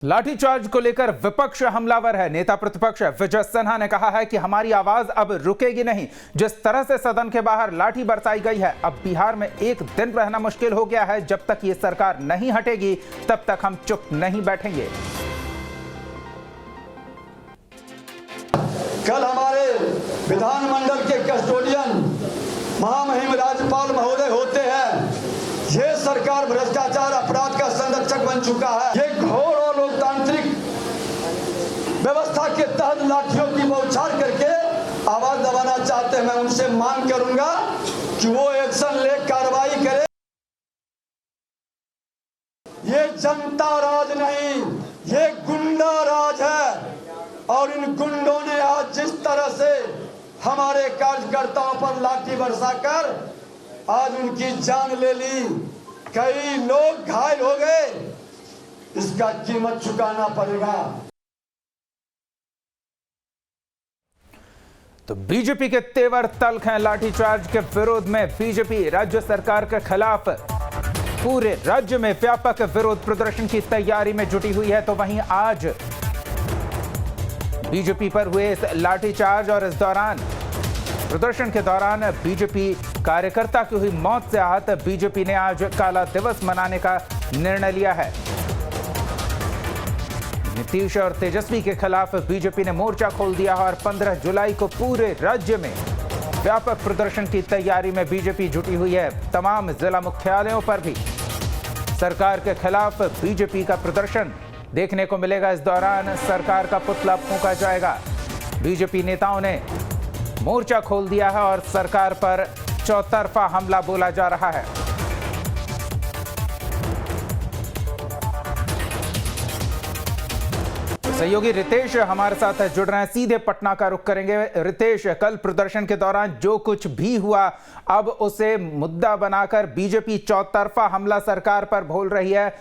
लाठीचार्ज को लेकर विपक्ष हमलावर है। नेता प्रतिपक्ष विजय सिन्हा ने कहा है कि हमारी आवाज अब रुकेगी नहीं। जिस तरह से सदन के बाहर लाठी बरसाई गई है, अब बिहार में एक दिन रहना मुश्किल हो गया है। जब तक ये सरकार नहीं हटेगी तब तक हम चुप नहीं बैठेंगे। कल हमारे विधानमंडल के कस्टोडियन महामहिम राज्यपाल महोदय होते हैं। ये सरकार भ्रष्टाचार अपराध का संरक्षक बन चुका है। ये घोर और लोकतांत्रिक व्यवस्था के तहत लाठियों की बौछार करके आवाज दबाना चाहते हैं। मैं उनसे मांग करूंगा कि वो एक्शन ले, कार्रवाई करे। ये जनता राज नहीं, ये गुंडा राज है। और इन गुंडों ने आज जिस तरह से हमारे कार्यकर्ताओं पर लाठी बरसाकर आज उनकी जान ले ली, कई लोग घायल हो गए, इसका कीमत चुकाना पड़ेगा। तो बीजेपी के तेवर तल्ख हैं। लाठीचार्ज के विरोध में बीजेपी राज्य सरकार के खिलाफ पूरे राज्य में व्यापक विरोध प्रदर्शन की तैयारी में जुटी हुई है। तो वहीं आज बीजेपी पर हुए इस लाठीचार्ज और इस दौरान प्रदर्शन के दौरान बीजेपी कार्यकर्ता की हुई मौत से आहत बीजेपी ने आज काला दिवस मनाने का निर्णय लिया है। नीतीश और तेजस्वी के खिलाफ बीजेपी ने मोर्चा खोल दिया और 15 जुलाई को पूरे राज्य में व्यापक प्रदर्शन की तैयारी में बीजेपी जुटी हुई है। तमाम जिला मुख्यालयों पर भी सरकार के खिलाफ बीजेपी का प्रदर्शन देखने को मिलेगा। इस दौरान सरकार का पुतला फूंका जाएगा। बीजेपी नेताओं ने मोर्चा खोल दिया है और सरकार पर चौतरफा हमला बोला जा रहा है। सहयोगी रितेश हमारे साथ जुड़ रहे हैं, सीधे पटना का रुख करेंगे। रितेश, कल प्रदर्शन के दौरान जो कुछ भी हुआ, अब उसे मुद्दा बनाकर बीजेपी चौतरफा हमला सरकार पर बोल रही है।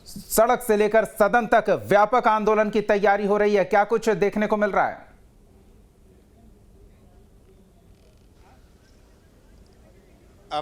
सड़क से लेकर सदन तक व्यापक आंदोलन की तैयारी हो रही है। क्या कुछ देखने को मिल रहा है?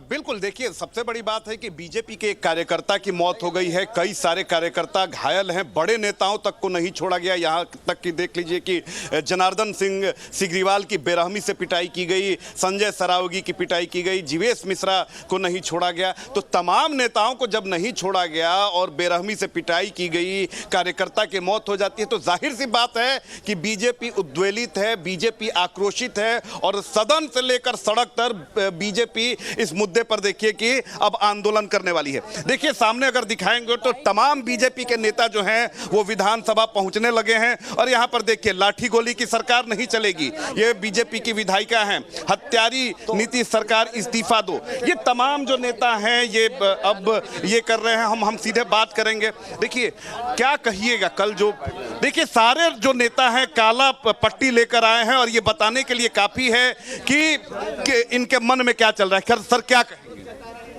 बिल्कुल, देखिए, सबसे बड़ी बात है कि बीजेपी के एक कार्यकर्ता की मौत हो गई है, कई सारे कार्यकर्ता घायल हैं, बड़े नेताओं तक को नहीं छोड़ा गया। यहाँ तक कि देख लीजिए कि जनार्दन सिंह सिग्रीवाल की बेरहमी से पिटाई की गई, संजय सरावगी की पिटाई की गई, जीवेश मिश्रा को नहीं छोड़ा गया। तो तमाम नेताओं को जब नहीं छोड़ा गया और बेरहमी से पिटाई की गई, कार्यकर्ता की मौत हो जाती है, तो जाहिर सी बात है कि बीजेपी उद्वेलित है, बीजेपी आक्रोशित है और सदन से लेकर सड़क तक बीजेपी इस मुद्दे पर देखिए कि अब आंदोलन करने वाली है। देखिए, सामने अगर दिखाएंगे तो तमाम बीजेपी के नेता जो हैं वो विधानसभा पहुंचने लगे हैं और यहां पर देखिए लाठी गोली की सरकार नहीं चलेगी। ये बीजेपी की विधायिका हैं, हत्यारी नीतीश सरकार इस्तीफा दो, ये तमाम जो नेता हैं ये अब ये कर रहे हैं। हम सीधे बात करेंगे। देखिए, क्या कहिएगा, कल जो देखिए सारे जो नेता हैं काला पट्टी लेकर आए हैं और ये बताने के लिए काफी है कि इनके मन में क्या चल रहा है। सर, क्या कहेंगे?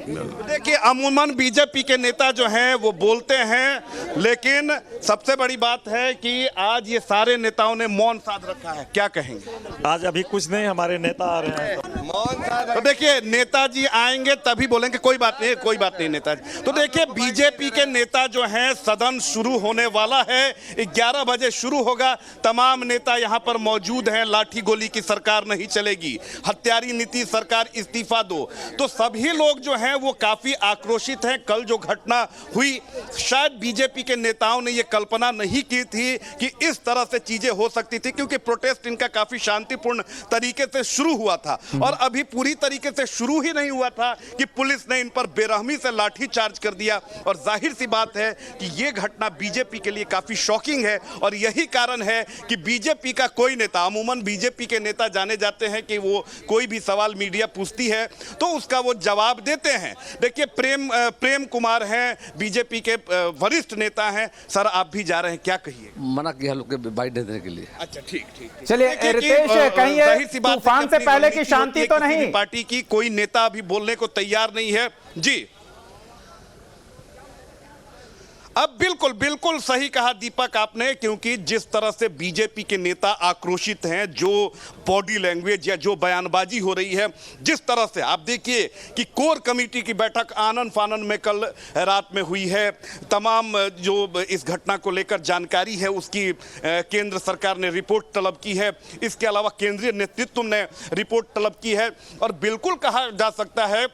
देखिए, अमूमन बीजेपी के नेता जो हैं वो बोलते हैं, लेकिन सबसे बड़ी बात है कि आज ये सारे नेताओं ने मौन साध रखा है। क्या कहेंगे? आज अभी कुछ नहीं, हमारे नेता आ रहे हैं तो मौन साध। तो देखिए, नेताजी आएंगे तभी बोलेंगे। कोई बात नहीं, कोई बात नहीं नेताजी। तो देखिए, बीजेपी के नेता जो हैं, सदन शुरू होने वाला है, 11 बजे शुरू होगा। तमाम नेता यहाँ पर मौजूद हैं। लाठी गोली की सरकार नहीं चलेगी, हत्यारी नीतीश सरकार इस्तीफा दो। तो सभी लोग जो हैं वो काफी आक्रोशित हैं। कल जो घटना हुई, शायद बीजेपी के नेताओं ने ये कल्पना नहीं की थी कि इस तरह से चीजें हो सकती थी, क्योंकि प्रोटेस्ट इनका काफी शांतिपूर्ण तरीके से शुरू हुआ था और अभी पूरी तरीके से शुरू ही नहीं हुआ था कि पुलिस ने इन पर बेरहमी से लाठी चार्ज कर दिया। और जाहिर सी बात है कि ये घटना बीजेपी के लिए काफी शॉकिंग है और यही कारण है कि बीजेपी का कोई नेता, अमूमन बीजेपी के नेता जाने जाते हैं कि वो कोई भी सवाल मीडिया पूछती है तो उसका वो जवाब देते हैं। देखिए, प्रेम कुमार हैं, बीजेपी के वरिष्ठ नेता हैं। सर, आप भी जा रहे हैं, क्या कहिए? मना किया लोग के बाइट देने के लिए। अच्छा, ठीक। चलिए रितेश, कहिए, तूफान से पहले की शांति तो नहीं? पार्टी की कोई नेता अभी बोलने को तैयार नहीं है। जी, अब बिल्कुल बिल्कुल सही कहा दीपक आपने, क्योंकि जिस तरह से बीजेपी के नेता आक्रोशित हैं, जो बॉडी लैंग्वेज या जो बयानबाजी हो रही है, जिस तरह से आप देखिए कि कोर कमेटी की बैठक आनन फानन में कल रात में हुई है, तमाम जो इस घटना को लेकर जानकारी है उसकी केंद्र सरकार ने रिपोर्ट तलब की है, इसके अलावा केंद्रीय नेतृत्व ने रिपोर्ट तलब की है। और बिल्कुल कहा जा सकता है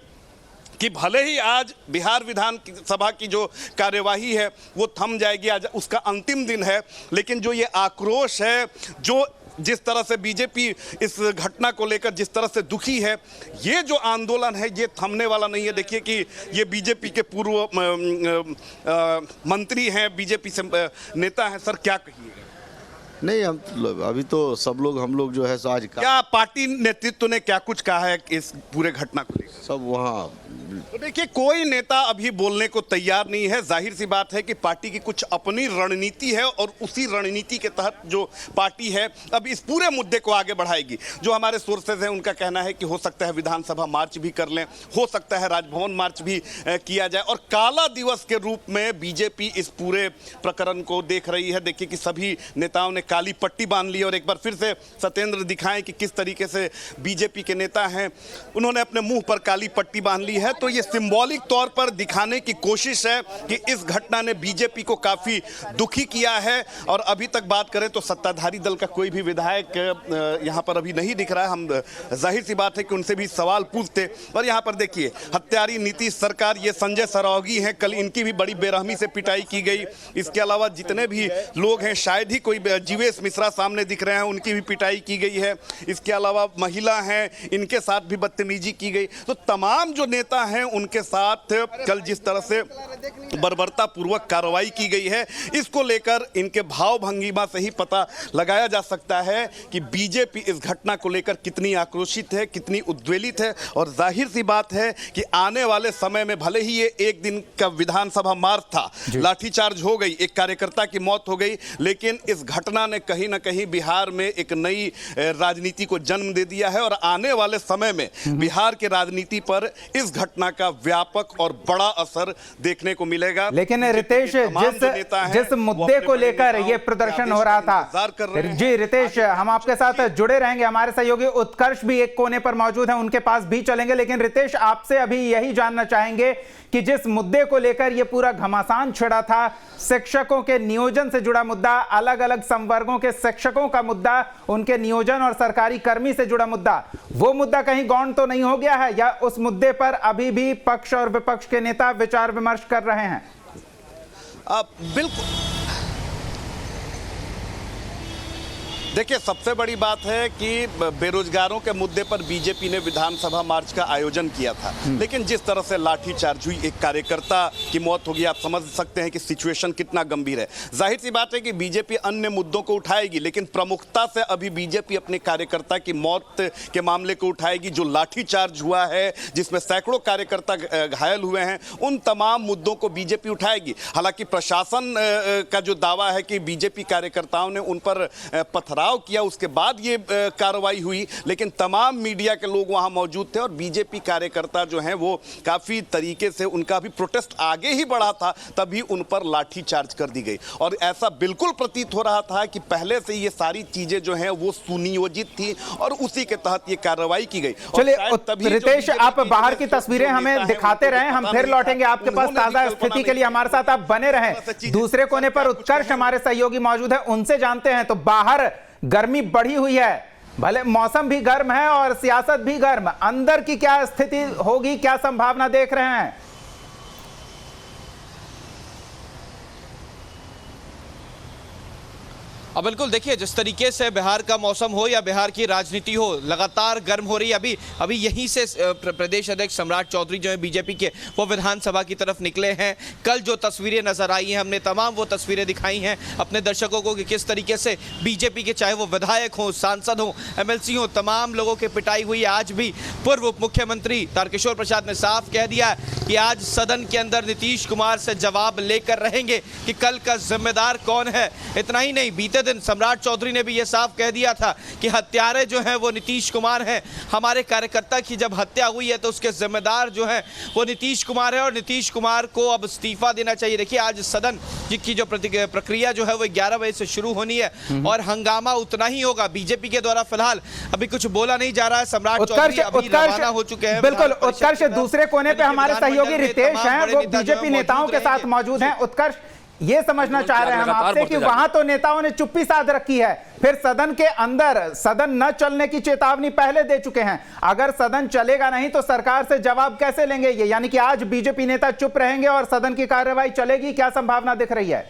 कि भले ही आज बिहार विधानसभा की जो कार्यवाही है वो थम जाएगी, आज उसका अंतिम दिन है, लेकिन जो ये आक्रोश है, जो जिस तरह से बीजेपी इस घटना को लेकर जिस तरह से दुखी है, ये जो आंदोलन है ये थमने वाला नहीं है। देखिए कि ये बीजेपी के पूर्व मंत्री हैं, बीजेपी से नेता हैं। सर क्या कहिएगा? नहीं, हम अभी तो सब लोग हम लोग जो है सो आज क्या पार्टी नेतृत्व ने क्या कुछ कहा है इस पूरे घटना को लेकर? सब वहाँ तो देखिए कोई नेता अभी बोलने को तैयार नहीं है। जाहिर सी बात है कि पार्टी की कुछ अपनी रणनीति है और उसी रणनीति के तहत जो पार्टी है अब इस पूरे मुद्दे को आगे बढ़ाएगी। जो हमारे सोर्सेज हैं उनका कहना है कि हो सकता है विधानसभा मार्च भी कर लें, हो सकता है राजभवन मार्च भी किया जाए और काला दिवस के रूप में बीजेपी इस पूरे प्रकरण को देख रही है। देखिए कि सभी नेताओं ने काली पट्टी बांध ली और एक बार फिर से सत्येंद्र दिखाएं कि किस तरीके से बीजेपी के नेता हैं, उन्होंने अपने मुंह पर काली पट्टी बांध ली है। तो ये सिंबॉलिक तौर पर दिखाने की कोशिश है कि इस घटना ने बीजेपी को काफी दुखी किया है। और अभी तक बात करें तो सत्ताधारी दल का कोई भी विधायक यहां पर अभी नहीं दिख रहा है। हम जाहिर सी बात है कि उनसे भी सवाल पूछते। और यहां पर देखिए हत्यारी नीतीश सरकार, ये संजय सरावगी हैं, कल इनकी भी बड़ी बेरहमी से पिटाई की गई। इसके अलावा जितने भी लोग हैं, शायद ही कोई जीवेश मिश्रा सामने दिख रहे हैं, उनकी भी पिटाई की गई है। इसके अलावा महिला हैं, इनके साथ भी बदतमीजी की गई। तो तमाम जो नेता हैं उनके साथ कल जिस तरह से बर्बरता पूर्वक कार्रवाई की गई है, इसको लेकर इनके भाव भंगिमा से ही पता लगाया जा सकता है कि बीजेपी इस घटना को लेकर कितनी आक्रोशित है, कितनी उद्वेलित है। और जाहिर सी बात है कि आने वाले समय में भले ही ये एक दिन का विधानसभा मार्च था, लाठीचार्ज हो गई, एक कार्यकर्ता की मौत हो गई, लेकिन इस घटना ने कहीं ना कहीं बिहार में एक नई राजनीति को जन्म दे दिया है। और आने वाले समय में बिहार के राजनीति पर इस घटना का व्यापक और बड़ा असर देखने को मिलेगा। लेकिन रितेश, जिस मुद्दे को लेकर ये प्रदर्शन हो रहा था, जी रितेश, हम आपके साथ जुड़े रहेंगे, हमारे सहयोगी उत्कर्ष भी एक कोने पर मौजूद हैं, उनके पास भी चलेंगे। लेकिन रितेश, आपसे अभी यही जानना चाहेंगे कि जिस मुद्दे को लेकर ये पूरा घमासान छिड़ा था, शिक्षकों के नियोजन से जुड़ा मुद्दा, अलग अलग संवर्गों के शिक्षकों का मुद्दा, उनके नियोजन और सरकारी कर्मी से जुड़ा मुद्दा, वो मुद्दा कहीं गौण तो नहीं हो गया है, या उस मुद्दे पर अभी भी पक्ष और विपक्ष के नेता विचार विमर्श कर रहे हैं? बिल्कुल, देखिए सबसे बड़ी बात है कि बेरोजगारों के मुद्दे पर बीजेपी ने विधानसभा मार्च का आयोजन किया था, लेकिन जिस तरह से लाठीचार्ज हुई, एक कार्यकर्ता की मौत होगी, आप समझ सकते हैं कि सिचुएशन कितना गंभीर है। जाहिर सी बात है कि बीजेपी अन्य मुद्दों को उठाएगी, लेकिन प्रमुखता से अभी बीजेपी अपने कार्यकर्ता की मौत के मामले को उठाएगी। जो लाठीचार्ज हुआ है, जिसमें सैकड़ों कार्यकर्ता घायल हुए हैं, उन तमाम मुद्दों को बीजेपी उठाएगी। हालांकि प्रशासन का जो दावा है कि बीजेपी कार्यकर्ताओं ने उन पर पथराव किया, उसके बाद ये कार्रवाई हुई, लेकिन तमाम मीडिया के लोग वहां मौजूद थे और बीजेपी कार्यकर्ता जो हैं वो काफी तरीके से, उनका भी प्रोटेस्ट आगे ही बढ़ा था, तभी उन पर लाठीचार्ज कर दी गई। और ऐसा बिल्कुल प्रतीत हो रहा था कि पहले से ये सारी चीजें जो हैं वो सुनियोजित थी और उसी के तहत ये कार्रवाई की गई। चलिए रितेश, आप बाहर की तस्वीरें हमें दिखाते रहें, हम फिर लौटेंगे आपके पास ताजा स्थिति के लिए। हमारे साथ आप बने रहें। दूसरे कोने पर उत्कर्ष हमारे सहयोगी मौजूद है, उनसे जानते हैं। तो बाहर गर्मी बढ़ी हुई है, भले मौसम भी गर्म है और सियासत भी गर्म, अंदर की क्या स्थिति होगी, क्या संभावना देख रहे हैं? अब बिल्कुल देखिए, जिस तरीके से बिहार का मौसम हो या बिहार की राजनीति हो, लगातार गर्म हो रही है। अभी यहीं से प्रदेश अध्यक्ष सम्राट चौधरी जो है बीजेपी के, वो विधानसभा की तरफ निकले हैं। कल जो तस्वीरें नजर आई हैं, हमने तमाम वो तस्वीरें दिखाई हैं अपने दर्शकों को कि किस तरीके से बीजेपी के, चाहे वो विधायक हों, सांसद हों, एमएलसी हों, तमाम लोगों की पिटाई हुई है। आज भी पूर्व उप मुख्यमंत्री तारकिशोर प्रसाद ने साफ कह दिया कि आज सदन के अंदर नीतीश कुमार से जवाब लेकर रहेंगे कि कल का जिम्मेदार कौन है। इतना ही नहीं, बीते बीते दिन सम्राट चौधरी ने भी ये साफ कह दिया था कि हत्यारे जो हैं वो नीतीश कुमार हैं। हमारे कार्यकर्ता की जब हत्या हुई है तो उसके जिम्मेदार जो हैं वो नीतीश कुमार है और नीतीश कुमार को अब इस्तीफा देना चाहिए। देखिए आज सदन की जो प्रक्रिया जो है वो 11 बजे से शुरू होनी है और हंगामा उतना ही होगा। बीजेपी के द्वारा फिलहाल अभी कुछ बोला नहीं जा रहा है। सम्राट चौधरी अभी रवाना हो चुके हैं। बिल्कुल उत्कर्ष, दूसरे कोने पे हमारे सहयोगी रितेश हैं, वो बीजेपी नेताओं के साथ मौजूद हैं। उत्कर्ष, ये समझना चाह रहे हैं हम आपसे कि वहां तो नेताओं ने चुप्पी साध रखी है, फिर सदन के अंदर सदन न चलने की चेतावनी पहले दे चुके हैं। अगर सदन चलेगा नहीं तो सरकार से जवाब कैसे लेंगे ये? यानी कि आज बीजेपी नेता चुप रहेंगे और सदन की कार्यवाही चलेगी, क्या संभावना दिख रही है?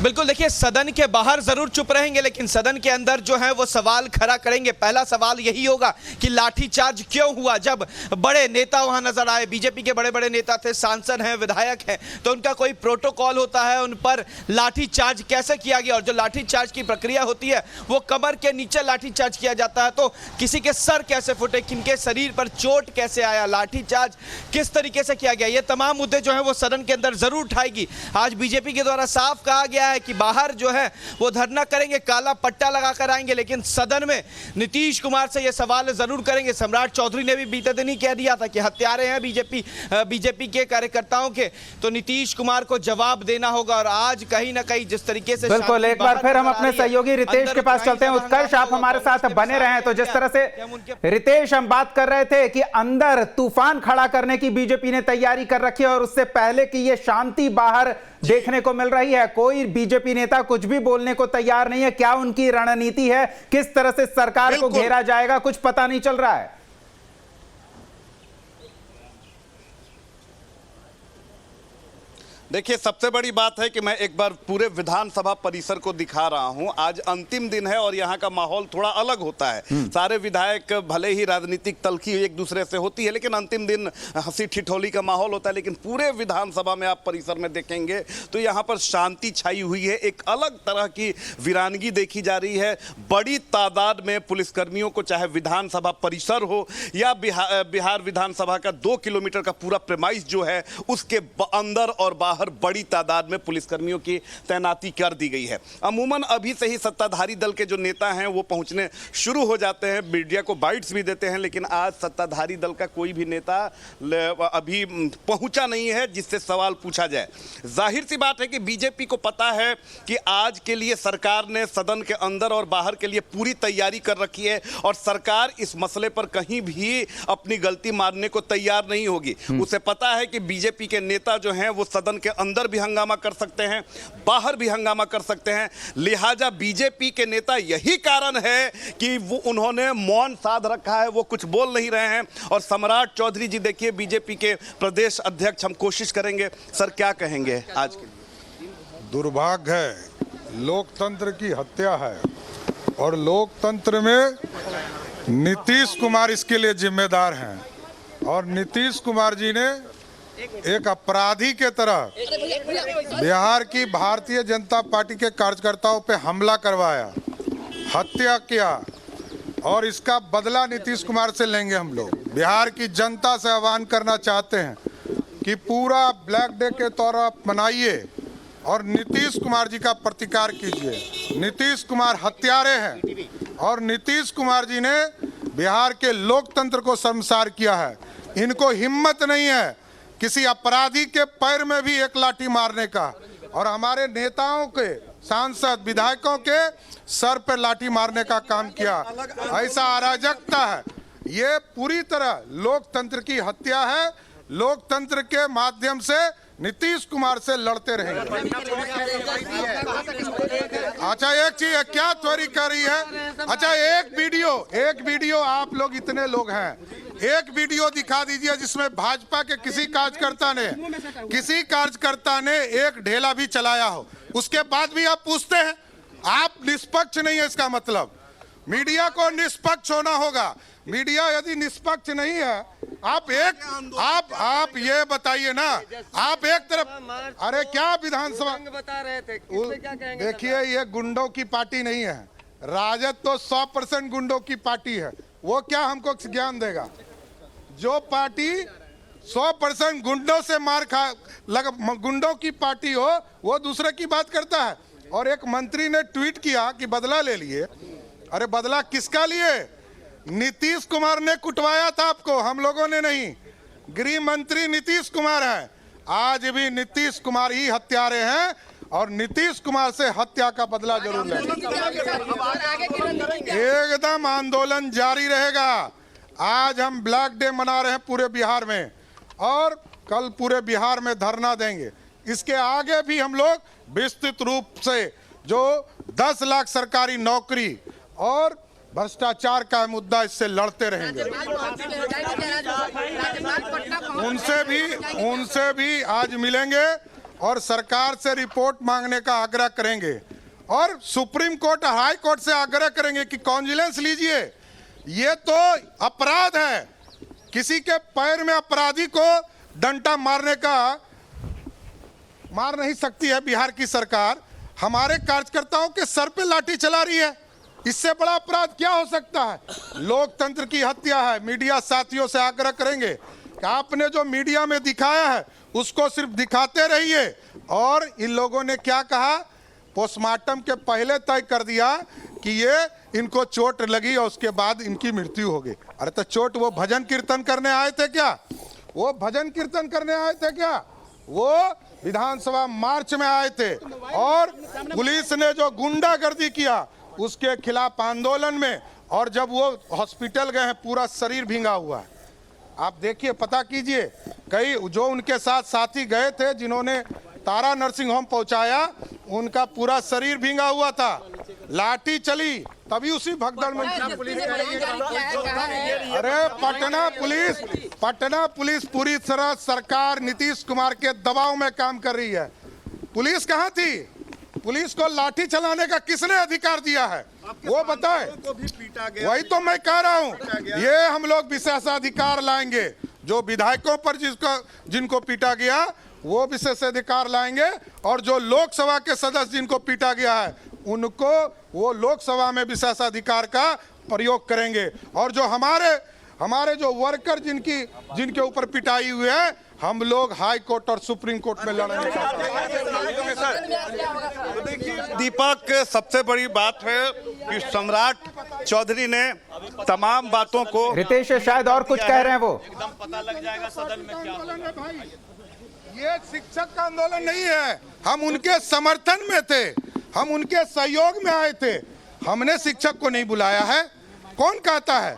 बिल्कुल, देखिए सदन के बाहर जरूर चुप रहेंगे लेकिन सदन के अंदर जो है वो सवाल खड़ा करेंगे। पहला सवाल यही होगा कि लाठीचार्ज क्यों हुआ जब बड़े नेता वहां नजर आए। बीजेपी के बड़े बड़े नेता थे, सांसद हैं, विधायक हैं, तो उनका कोई प्रोटोकॉल होता है, उन पर लाठीचार्ज कैसे किया गया? और जो लाठीचार्ज की प्रक्रिया होती है वो कमर के नीचे लाठीचार्ज किया जाता है, तो किसी के सर कैसे फूटे, किनके शरीर पर चोट कैसे आया, लाठीचार्ज किस तरीके से किया गया, ये तमाम मुद्दे जो है वो सदन के अंदर जरूर उठाएगी। आज बीजेपी के द्वारा साफ कहा गया है कि बाहर जो है वो धरना करेंगे, काला पट्टा लगाकर आएंगे, लेकिन सदन में नीतीश कुमार से ये सवाल जरूर करेंगे। सम्राट चौधरी ने भी बीते दिन ही कह दिया था कि हत्यारे हैं बीजेपी के कार्यकर्ताओं के, तो नीतीश कुमार को जवाब देना होगा। और आज कहीं ना कहीं जिस तरीके से बिल्कुल, एक बार फिर हम अपने सहयोगी रितेश के पास चलते हैं। उत्कर्ष, आप हमारे साथ बने रहे। तो जिस तरह से रितेश हम बात कर रहे थे कि अंदर तूफान खड़ा करने की बीजेपी ने तैयारी कर रखी है और उससे पहले कि ये शांति बाहर देखने को मिल रही है, कोई बीजेपी नेता कुछ भी बोलने को तैयार नहीं है। क्या उनकी रणनीति है, किस तरह से सरकार को घेरा जाएगा, कुछ पता नहीं चल रहा है। देखिए सबसे बड़ी बात है कि मैं एक बार पूरे विधानसभा परिसर को दिखा रहा हूं। आज अंतिम दिन है और यहां का माहौल थोड़ा अलग होता है। सारे विधायक भले ही राजनीतिक तल्खी एक दूसरे से होती है लेकिन अंतिम दिन हंसी ठिठोली का माहौल होता है। लेकिन पूरे विधानसभा में आप परिसर में देखेंगे तो यहां पर शांति छाई हुई है, एक अलग तरह की वीरानगी देखी जा रही है। बड़ी तादाद में पुलिसकर्मियों को, चाहे विधानसभा परिसर हो या बिहार विधानसभा का 2 किलोमीटर का पूरा प्रेमाइस जो है उसके अंदर और बाहर बड़ी तादाद में पुलिसकर्मियों की तैनाती कर दी गई है। अमूमन अभी से ही सत्ताधारी दल के जो नेता हैं वो पहुंचने शुरू हो जाते हैं, मीडिया को बाइट्स भी देते हैं, लेकिन आज सत्ताधारी दल का कोई भी नेता अभी पहुंचा नहीं है जिससे सवाल पूछा जाए। जाहिर सी बात है कि बीजेपी को पता है कि आज के लिए सरकार ने सदन के अंदर और बाहर के लिए पूरी तैयारी कर रखी है और सरकार इस मसले पर कहीं भी अपनी गलती मानने को तैयार नहीं होगी। उसे पता है कि बीजेपी के नेता जो हैं वो सदन के अंदर भी हंगामा कर सकते हैं, बाहर भी हंगामा कर सकते हैं। लिहाजा बीजेपी के नेता, यही कारण है कि वो उन्होंने मौन साध रखा है, वो कुछ बोल नहीं रहे हैं। और सम्राट चौधरी जी देखिए बीजेपी के प्रदेश अध्यक्ष, हम कोशिश करेंगे सर क्या कहेंगे आज के लिए? दुर्भाग्य है, लोकतंत्र की हत्या है और लोकतंत्र में नीतीश कुमार इसके लिए जिम्मेदार हैं। और नीतीश कुमार जी ने एक अपराधी के तरह बिहार की भारतीय जनता पार्टी के कार्यकर्ताओं पे हमला करवाया, हत्या किया और इसका बदला नीतीश कुमार से लेंगे हम लोग। बिहार की जनता से आह्वान करना चाहते हैं कि पूरा ब्लैक डे के तौर पर मनाइए और नीतीश कुमार जी का प्रतिकार कीजिए। नीतीश कुमार हत्यारे हैं और नीतीश कुमार जी ने बिहार के लोकतंत्र को शर्मसार किया है। इनको हिम्मत नहीं है किसी अपराधी के पैर में भी एक लाठी मारने का, और हमारे नेताओं के, सांसद, विधायकों के सर पर लाठी मारने का काम किया। ऐसा अराजकता है, ये पूरी तरह लोकतंत्र की हत्या है। लोकतंत्र के माध्यम से नीतीश कुमार से लड़ते रहेंगे। अच्छा एक चीज है, क्या चोरी कर रही है? अच्छा एक वीडियो आप लोग इतने लोग हैं, एक वीडियो दिखा दीजिए जिसमें भाजपा के किसी कार्यकर्ता ने एक ढेला भी चलाया हो, उसके बाद भी आप पूछते हैं। आप निष्पक्ष नहीं है, इसका मतलब मीडिया को निष्पक्ष होना होगा। मीडिया यदि निष्पक्ष नहीं है, आप ये बताइए ना, आप एक तरफ, अरे क्या विधानसभा बता रहे थे, देखिए ये गुंडों की पार्टी नहीं है, राजद तो 100% गुंडों की पार्टी है। वो क्या हमको ज्ञान देगा? जो पार्टी 100% गुंडों से मार खा गुंडों की पार्टी हो, वो दूसरे की बात करता है। और एक मंत्री ने ट्वीट किया कि बदला ले लिए। अरे बदला किसका लिए? नीतीश कुमार ने कुटवाया था आपको, हम लोगों ने नहीं। गृह मंत्री नीतीश कुमार हैं। आज भी नीतीश कुमार ही हत्यारे हैं और नीतीश कुमार से हत्या का बदला जरूर लेंगे। एकदम आंदोलन जारी रहेगा। आज हम ब्लैक डे मना रहे हैं पूरे बिहार में और कल पूरे बिहार में धरना देंगे। इसके आगे भी हम लोग विस्तृत रूप से जो 10 लाख सरकारी नौकरी और भ्रष्टाचार का मुद्दा, इससे लड़ते रहेंगे। उनसे भी आज मिलेंगे और सरकार से रिपोर्ट मांगने का आग्रह करेंगे और सुप्रीम कोर्ट, हाई कोर्ट से आग्रह करेंगे कि कॉन्जिलेंस लीजिए। ये तो अपराध है। किसी के पैर में अपराधी को डंडा मार नहीं सकती है बिहार की सरकार। हमारे कार्यकर्ताओं के सर पे लाठी चला रही है। इससे बड़ा अपराध क्या हो सकता है? लोकतंत्र की हत्या है। मीडिया साथियों से आग्रह करेंगे कि आपने जो मीडिया में दिखाया है उसको सिर्फ दिखाते रहिए। और इन लोगों ने क्या कहा? पोस्टमार्टम के पहले तय कर दिया कि ये इनको चोट लगी और उसके बाद इनकी मृत्यु हो गई। अरे तो चोट वो भजन कीर्तन करने आए थे क्या? वो भजन कीर्तन करने आए थे क्या? वो विधानसभा मार्च में आए थे और पुलिस ने जो गुंडागर्दी किया उसके खिलाफ आंदोलन में, और जब वो हॉस्पिटल गए हैं पूरा शरीर भींगा हुआ है। आप देखिए, पता कीजिए, कई जो उनके साथ साथी गए थे जिन्होंने तारा नर्सिंग होम पहुंचाया, उनका पूरा शरीर भींगा हुआ था। लाठी चली तभी उसी भगदड़ में अरे पटना पुलिस पूरी तरह सरकार नीतीश कुमार के दबाव में काम कर रही है। पुलिस कहाँ थी? पुलिस को लाठी चलाने का किसने अधिकार दिया है वो बताए? वही तो मैं कह रहा हूँ। ये हम लोग विशेषाधिकार लाएंगे। जो विधायकों पर जिनको पीटा गया वो विशेषाधिकार लाएंगे, और जो लोकसभा के सदस्य जिनको पीटा गया है उनको वो लोकसभा में विशेषाधिकार का प्रयोग करेंगे। और जो हमारे जो वर्कर जिनके ऊपर पिटाई हुई है, हम लोग हाई कोर्ट और सुप्रीम कोर्ट में लड़ेंगे। दीपक, सबसे बड़ी बात है कि सम्राट चौधरी ने तमाम बातों को, रितेश शायद और कुछ कह रहे हैं वो, एकदम पता लग जाएगा सदन में क्या। ये शिक्षक का आंदोलन नहीं है। हम उनके समर्थन में थे, हम उनके सहयोग में आए थे। हमने शिक्षक को नहीं बुलाया है। कौन कहता है?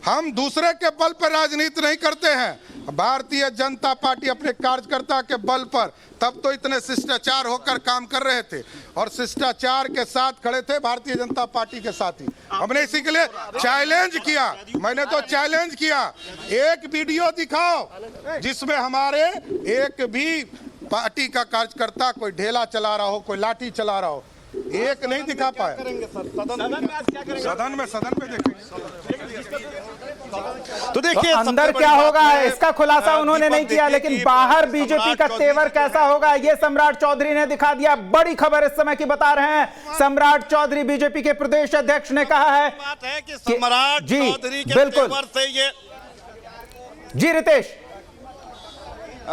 हम दूसरे के बल पर राजनीति नहीं करते हैं। भारतीय जनता पार्टी अपने कार्यकर्ता के बल पर तब तो इतने शिष्टाचार होकर काम कर रहे थे और शिष्टाचार के साथ खड़े थे भारतीय जनता पार्टी के साथी। हमने इसी के लिए चैलेंज किया। मैंने तो चैलेंज किया, एक वीडियो दिखाओ जिसमें हमारे एक भी पार्टी का कार्यकर्ता कोई ढेला चला रहा हो, कोई लाठी चला रहा हो, एक नहीं दिखा पाए। सदन में देखेंगे। तो देखिए अंदर क्या होगा इसका खुलासा उन्होंने नहीं किया, लेकिन बाहर बीजेपी का तेवर कैसा होगा ये सम्राट चौधरी ने दिखा दिया। बड़ी खबर इस समय की बता रहे हैं। सम्राट चौधरी बीजेपी के प्रदेश अध्यक्ष ने कहा है कि सम्राट चौधरी के तेवर से ये, जी रितेश,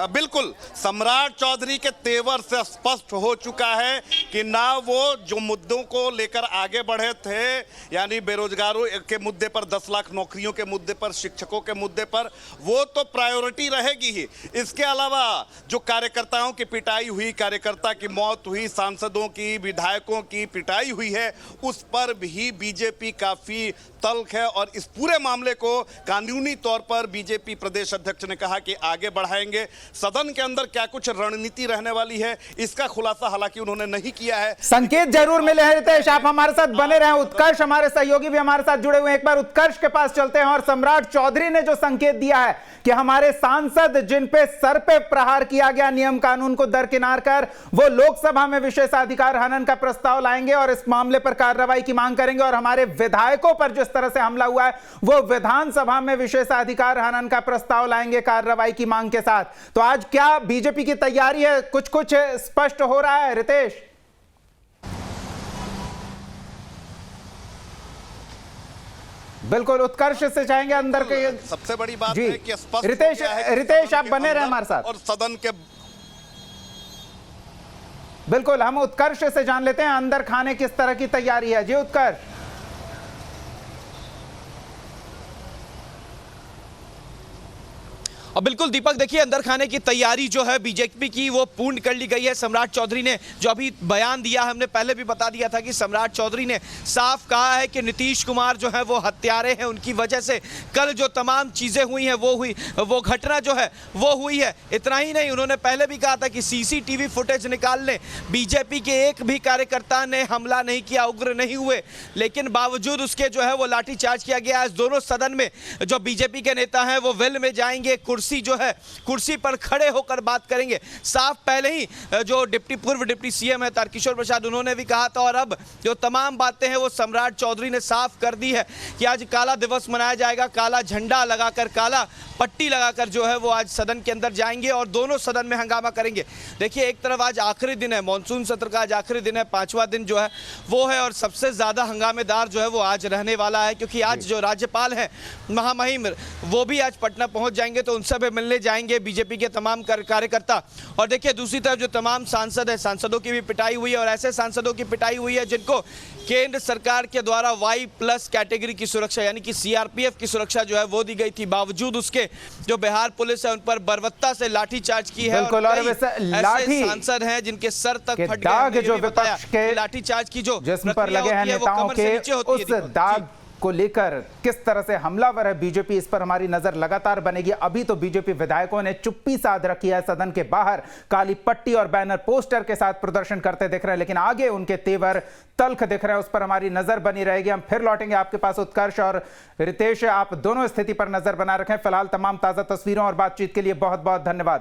बिल्कुल सम्राट चौधरी के तेवर से स्पष्ट हो चुका है कि ना वो जो मुद्दों को लेकर आगे बढ़े थे, यानी बेरोजगारों के मुद्दे पर, 10 लाख नौकरियों के मुद्दे पर, शिक्षकों के मुद्दे पर, वो तो प्रायोरिटी रहेगी ही। इसके अलावा जो कार्यकर्ताओं की पिटाई हुई, कार्यकर्ता की मौत हुई, सांसदों की, विधायकों की पिटाई हुई है, उस पर भी बीजेपी काफी तल्ख है और इस पूरे मामले को कानूनी तौर पर बीजेपी प्रदेश अध्यक्ष ने कहा कि आगे बढ़ाएंगे। सदन के अंदर क्या कुछ रणनीति रहने वाली है इसका खुलासा हालांकि उन्होंने नहीं किया है। संकेत जरूर मिले हैं। रितेश, आप हमारे साथ बने रहे। उत्कर्ष हमारे सहयोगी भी हमारे साथ जुड़े हुए हैं। एक बार उत्कर्ष के पास चलते हैं। और सम्राट चौधरी ने जो संकेत दिया है कि हमारे सांसद जिन पे सर पे प्रहार किया गया नियम कानून को दरकिनार कर, वो लोकसभा में विशेषाधिकार हनन का प्रस्ताव लाएंगे और इस मामले पर कार्रवाई की मांग करेंगे, और हमारे विधायकों पर जिस तरह से हमला हुआ है वो विधानसभा में विशेषाधिकार हनन का प्रस्ताव लाएंगे कार्रवाई की मांग के साथ। तो आज क्या बीजेपी की तैयारी है? कुछ स्पष्ट हो रहा है रितेश? बिल्कुल उत्कर्ष से चाहेंगे अंदर के। सबसे बड़ी बात जी। है कि स्पष्ट हो रितेश, गया है कि रितेश सदन आप के बने रहे अंदर हमारे साथ और सदन के बिल्कुल हम उत्कर्ष से जान लेते हैं अंदर खाने किस तरह की तैयारी है। जी उत्कर्ष। और बिल्कुल दीपक, देखिए अंदर खाने की तैयारी जो है बीजेपी की वो पूर्ण कर ली गई है। सम्राट चौधरी ने जो अभी बयान दिया, हमने पहले भी बता दिया था कि सम्राट चौधरी ने साफ कहा है कि नीतीश कुमार जो है वो हत्यारे हैं, उनकी वजह से कल जो तमाम चीजें हुई हैं वो घटना जो है वो हुई है। इतना ही नहीं, उन्होंने पहले भी कहा था कि सीसीटीवी फुटेज निकाल लें, बीजेपी के एक भी कार्यकर्ता ने हमला नहीं किया, उग्र नहीं हुए, लेकिन बावजूद उसके जो है वो लाठीचार्ज किया गया। आज दोनों सदन में जो बीजेपी के नेता हैं वो वेल में जाएंगे, कुर्सी जो है कुर्सी पर खड़े होकर बात करेंगे। साफ पहले ही जो पूर्व डिप्टी सीएम है तारकिशोर प्रसाद, उन्होंने भी कहा था, और अब जो तमाम बातें हैं वो सम्राट चौधरी ने साफ कर दी है कि आज काला दिवस मनाया जाएगा। काला झंडा लगाकर, काला पट्टी लगाकर जो है वो आज सदन के अंदर जाएंगे और दोनों सदन में हंगामा करेंगे। देखिए एक तरफ आज आखिरी दिन है, मानसून सत्र का आज आखिरी दिन है, 5वां दिन जो है वो है, और सबसे ज्यादा हंगामेदार जो है वो आज रहने वाला है, क्योंकि आज जो राज्यपाल हैं महामहिम वो भी आज पटना पहुंच जाएंगे, तो उनसे भी मिलने जाएंगे बीजेपी के तमाम कार्यकर्ता। और देखिए दूसरी तरफ जो तमाम सांसद है, सांसदों की भी पिटाई हुई है, और ऐसे सांसदों की पिटाई हुई है जिनको केंद्र सरकार के द्वारा Y+ कैटेगरी की सुरक्षा यानी कि CRPF की सुरक्षा जो है वो दी गई थी। बावजूद उसके जो बिहार पुलिस है उन पर बर्बरता से लाठीचार्ज की है। बिल्कुल, और वैसे ऐसे सांसद हैं जिनके सर तक फट दाग गए। जो विपक्ष के लाठीचार्ज की जो जिस्म पर लगे हैं नेताओं के, उस दाग को लेकर किस तरह से हमलावर है बीजेपी, इस पर हमारी नजर लगातार बनेगी। अभी तो बीजेपी विधायकों ने चुप्पी साध रखी है, सदन के बाहर काली पट्टी और बैनर पोस्टर के साथ प्रदर्शन करते दिख रहे हैं, लेकिन आगे उनके तेवर तल्ख दिख रहे हैं, उस पर हमारी नजर बनी रहेगी। हम फिर लौटेंगे आपके पास उत्कर्ष और रितेश, आप दोनों स्थिति पर नजर बना रखें। फिलहाल तमाम ताजा तस्वीरों और बातचीत के लिए बहुत बहुत धन्यवाद।